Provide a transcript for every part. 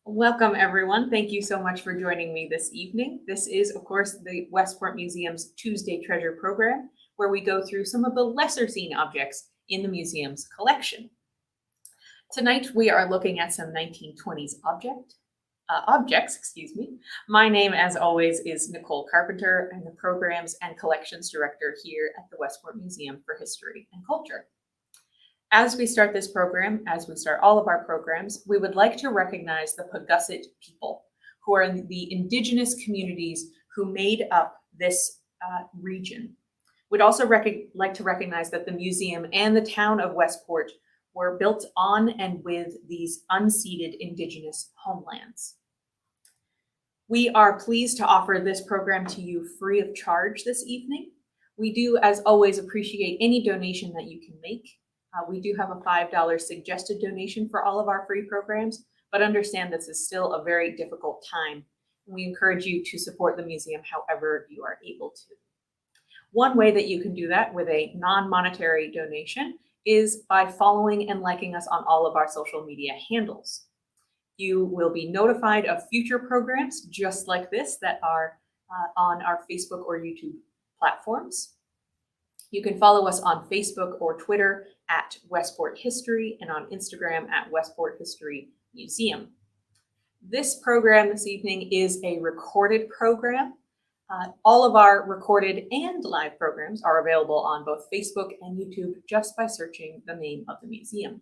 Welcome, everyone. Thank you so much for joining me this evening. This is, of course, the Westport Museum's Tuesday Treasure program, where we go through some of the lesser seen objects in the museum's collection. Tonight, we are looking at some 1920s objects. My name, as always, is Nicole Carpenter. I'm the Programs and Collections Director here at the Westport Museum for History and Culture. As we start this program, as we start all of our programs, we would like to recognize the Pagussit people, who are the indigenous communities who made up this region. We'd also like to recognize that the museum and the town of Westport were built on and with these unceded indigenous homelands. We are pleased to offer this program to you free of charge this evening. We do, as always, appreciate any donation that you can make. We do have a $5 suggested donation for all of our free programs, but understand this is still a very difficult time. We encourage you to support the museum however you are able to. One way that you can do that with a non-monetary donation is by following and liking us on all of our social media handles. You will be notified of future programs just like this that are on our Facebook or YouTube platforms. You can follow us on Facebook or Twitter at Westport History and on Instagram at Westport History Museum. This program this evening is a recorded program. All of our recorded and live programs are available on both Facebook and YouTube just by searching the name of the museum.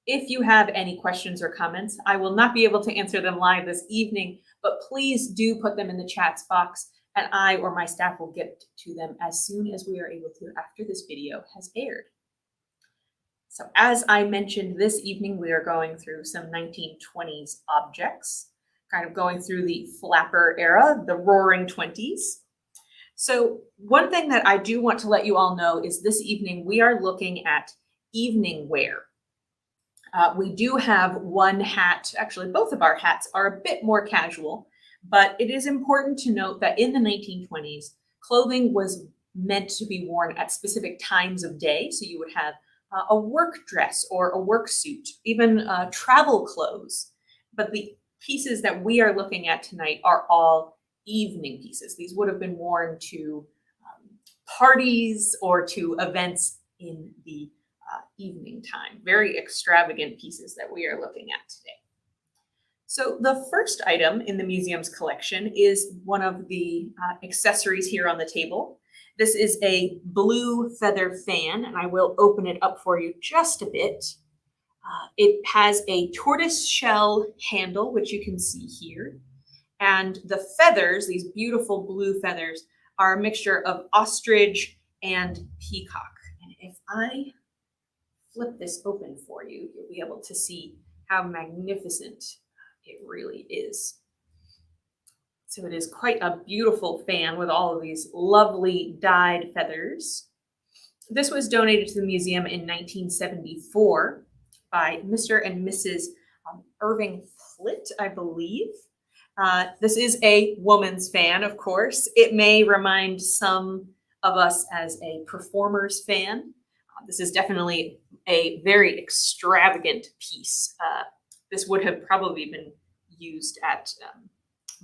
If you have any questions or comments, I will not be able to answer them live this evening, but please do put them in the chats box and I or my staff will get to them as soon as we are able to after this video has aired. So as I mentioned, this evening we are going through some 1920s objects, kind of going through the flapper era, the roaring 20s. So one thing that I do want to let you all know is this evening we are looking at evening wear. We do have one hat, actually both of our hats are a bit more casual, but it is important to note that in the 1920s, clothing was meant to be worn at specific times of day. So you would have a work dress or a work suit, even travel clothes. But the pieces that we are looking at tonight are all evening pieces. These would have been worn to parties or to events in the evening time. Very extravagant pieces that we are looking at today. So the first item in the museum's collection is one of the accessories here on the table. This is a blue feather fan, and I will open it up for you just a bit. It has a tortoise shell handle, which you can see here. And the feathers, these beautiful blue feathers, are a mixture of ostrich and peacock. And if I flip this open for you, you'll be able to see how magnificent it really is. So it is quite a beautiful fan with all of these lovely dyed feathers. This was donated to the museum in 1974 by Mr. and Mrs. Irving Flitt, I believe. This is a woman's fan, of course. It may remind some of us as a performer's fan. This is definitely a very extravagant piece. This would have probably been used at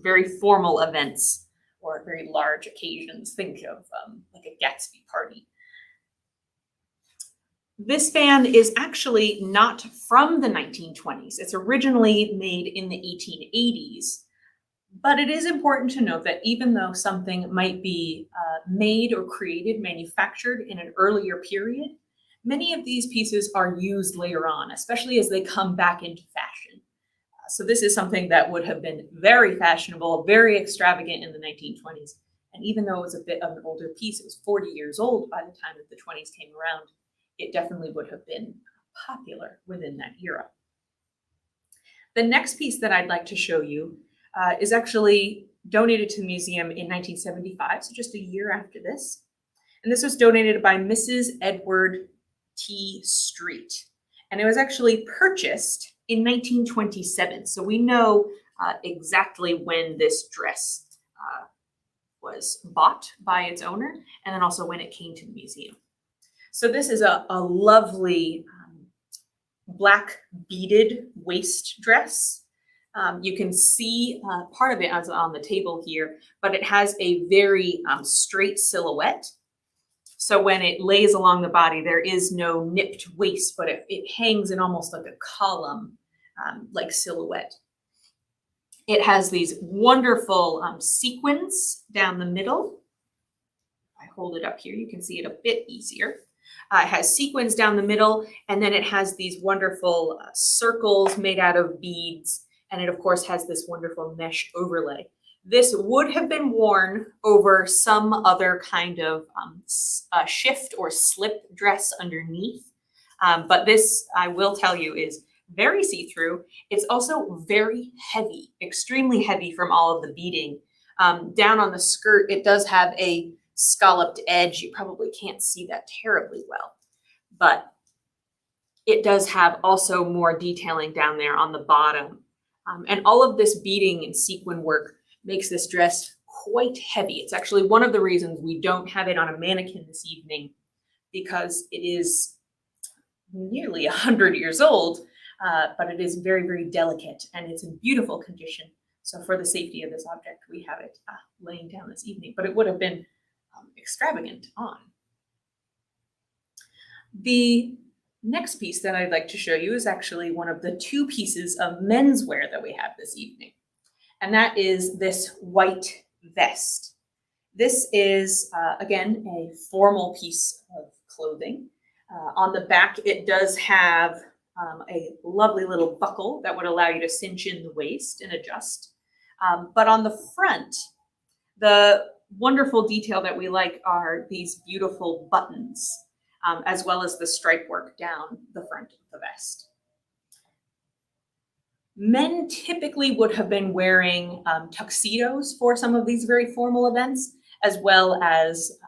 very formal events or very large occasions. Think of like a Gatsby party. This fan is actually not from the 1920s. It's originally made in the 1880s. But it is important to note that even though something might be made or created, manufactured in an earlier period, many of these pieces are used later on, especially as they come back into fashion. So this is something that would have been very fashionable, very extravagant in the 1920s. And even though it was a bit of an older piece, it was 40 years old by the time that the 20s came around, it definitely would have been popular within that era. The next piece that I'd like to show you is actually donated to the museum in 1975, so just a year after this. And this was donated by Mrs. Edward T. Street. And it was actually purchased in 1927. So we know exactly when this dress was bought by its owner, and then also when it came to the museum. So this is a lovely black beaded waist dress. You can see part of it as on the table here, but it has a very straight silhouette. So when it lays along the body, there is no nipped waist, but it hangs in almost like a column, like silhouette. It has these wonderful sequins down the middle. I hold it up here, you can see it a bit easier. It has sequins down the middle, and then it has these wonderful circles made out of beads, and it of course has this wonderful mesh overlay. This would have been worn over some other kind of shift or slip dress underneath, but this, I will tell you, is very see-through. It's also very heavy, extremely heavy from all of the beading. Down on the skirt, it does have a scalloped edge. You probably can't see that terribly well, but it does have also more detailing down there on the bottom. And all of this beading and sequin work makes this dress quite heavy. It's actually one of the reasons we don't have it on a mannequin this evening, because it is nearly 100 years old, but it is very, very delicate and it's in beautiful condition. So for the safety of this object, we have it laying down this evening, but it would have been extravagant on. The next piece that I'd like to show you is actually one of the two pieces of menswear that we have this evening, and that is this white vest. This is, again, a formal piece of clothing. On the back, it does have a lovely little buckle that would allow you to cinch in the waist and adjust. But on the front, the wonderful detail that we like are these beautiful buttons, as well as the stripe work down the front of the vest. Men typically would have been wearing tuxedos for some of these very formal events, as well as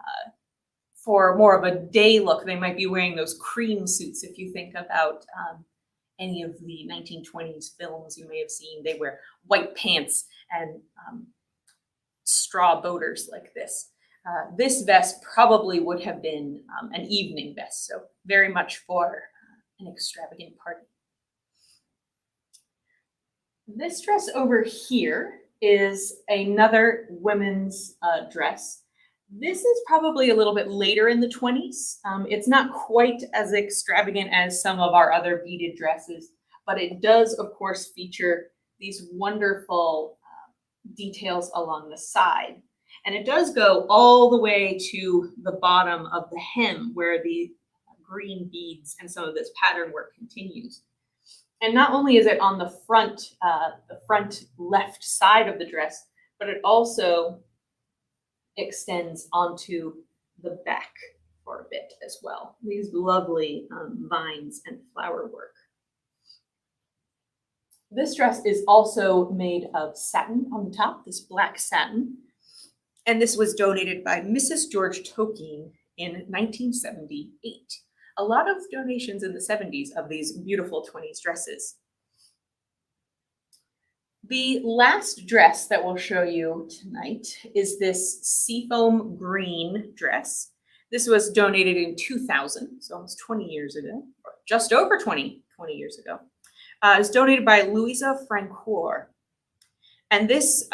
for more of a day look, they might be wearing those cream suits. If you think about any of the 1920s films you may have seen, they wear white pants and straw boaters like this. This vest probably would have been an evening vest, so very much for an extravagant party. This dress over here is another women's dress. This is probably a little bit later in the 20s. It's not quite as extravagant as some of our other beaded dresses, but it does, of course, feature these wonderful details along the side. And it does go all the way to the bottom of the hem where the green beads and some of this pattern work continues. And not only is it on the front left side of the dress, but it also extends onto the back for a bit as well. These lovely vines and flower work. This dress is also made of satin on the top, this black satin. And this was donated by Mrs. George Tolkien in 1978. A lot of donations in the 70s of these beautiful 20s dresses. The last dress that we'll show you tonight is this seafoam green dress. This was donated in 2000, so almost 20 years ago, or just over 20 years ago. It was donated by Louisa Francoeur. And this,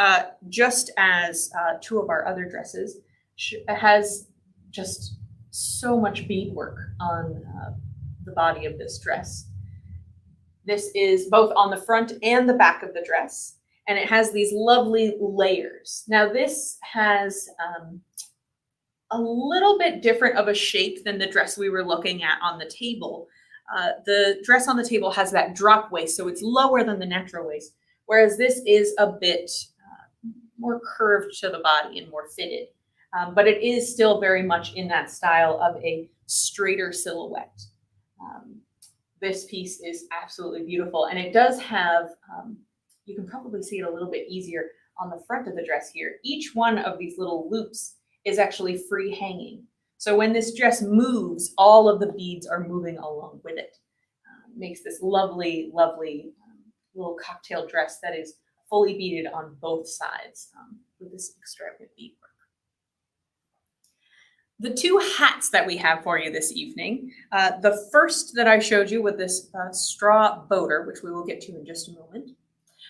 just as two of our other dresses, has just so much beadwork on the body of this dress. This is both on the front and the back of the dress, and it has these lovely layers. Now this has a little bit different of a shape than the dress we were looking at on the table. The dress on the table has that drop waist, so it's lower than the natural waist, whereas this is a bit more curved to the body and more fitted. But it is still very much in that style of a straighter silhouette. This piece is absolutely beautiful, and it does have, you can probably see it a little bit easier on the front of the dress here. Each one of these little loops is actually free hanging. So when this dress moves, all of the beads are moving along with it. Makes this lovely, lovely little cocktail dress that is fully beaded on both sides with this extravagant beadwork. The two hats that we have for you this evening, the first that I showed you with this straw boater, which we will get to in just a moment,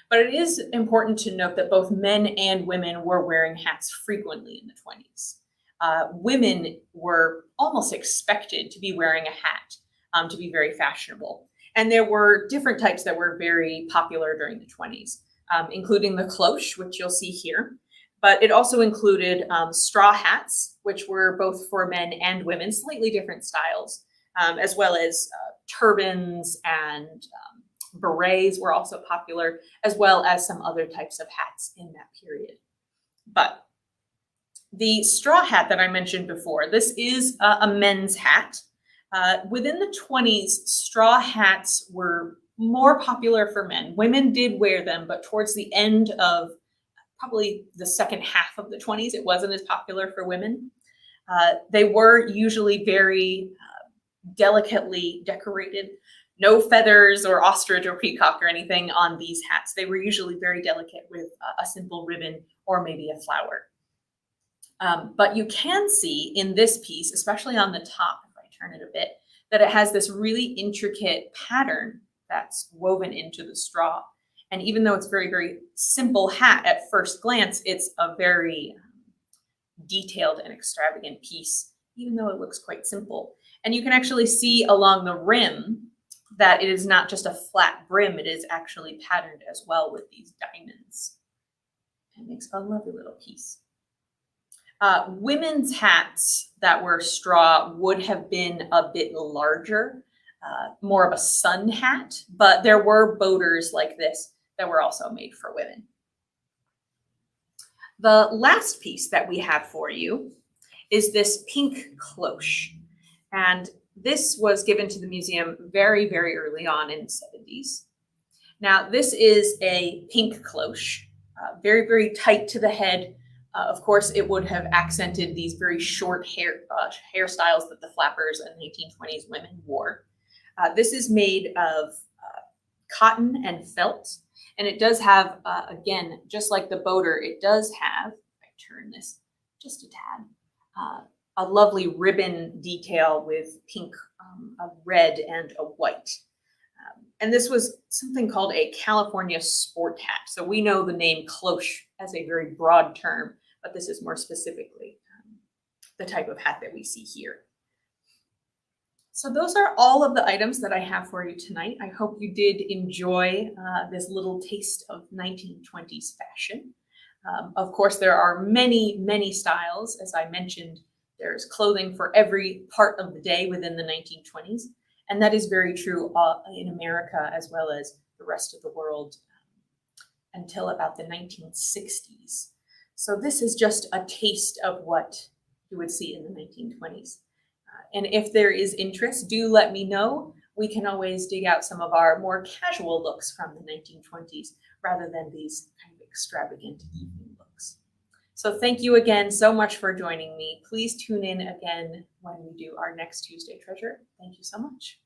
But it is important to note that both men and women were wearing hats frequently in the 20s. Women were almost expected to be wearing a hat to be very fashionable. And there were different types that were very popular during the 20s, including the cloche, which you'll see here. But it also included straw hats, which were both for men and women, slightly different styles, as well as turbans and berets were also popular, as well as some other types of hats in that period. But the straw hat that I mentioned before, this is a men's hat. Within the 20s, straw hats were more popular for men. Women did wear them, but towards the end of probably the second half of the 20s, it wasn't as popular for women. They were usually very delicately decorated. No feathers or ostrich or peacock or anything on these hats. They were usually very delicate with a simple ribbon or maybe a flower. But you can see in this piece, especially on the top, if I turn it a bit, that it has this really intricate pattern that's woven into the straw. And even though it's very, very simple hat at first glance, it's a very detailed and extravagant piece, even though it looks quite simple. And you can actually see along the rim that it is not just a flat brim, it is actually patterned as well with these diamonds. It makes a lovely little piece. Women's hats that were straw would have been a bit larger, more of a sun hat, but there were boaters like this that were also made for women. The last piece that we have for you is this pink cloche. And this was given to the museum very, very early on in the 70s. Now, this is a pink cloche, very, very tight to the head. Of course, it would have accented these very short hairstyles that the flappers and 1920s women wore. This is made of cotton and felt, and it does have, again, just like the boater, it does have, if I turn this just a tad, a lovely ribbon detail with pink, a red, and a white. And this was something called a California sport hat. So we know the name cloche as a very broad term, but this is more specifically the type of hat that we see here. So those are all of the items that I have for you tonight. I hope you did enjoy this little taste of 1920s fashion. Of course, there are many, many styles. As I mentioned, there's clothing for every part of the day within the 1920s. And that is very true in America as well as the rest of the world until about the 1960s. So this is just a taste of what you would see in the 1920s. And if there is interest, do let me know. We can always dig out some of our more casual looks from the 1920s rather than these kind of extravagant evening looks. So thank you again so much for joining me. Please tune in again when we do our next Tuesday Treasure. Thank you so much.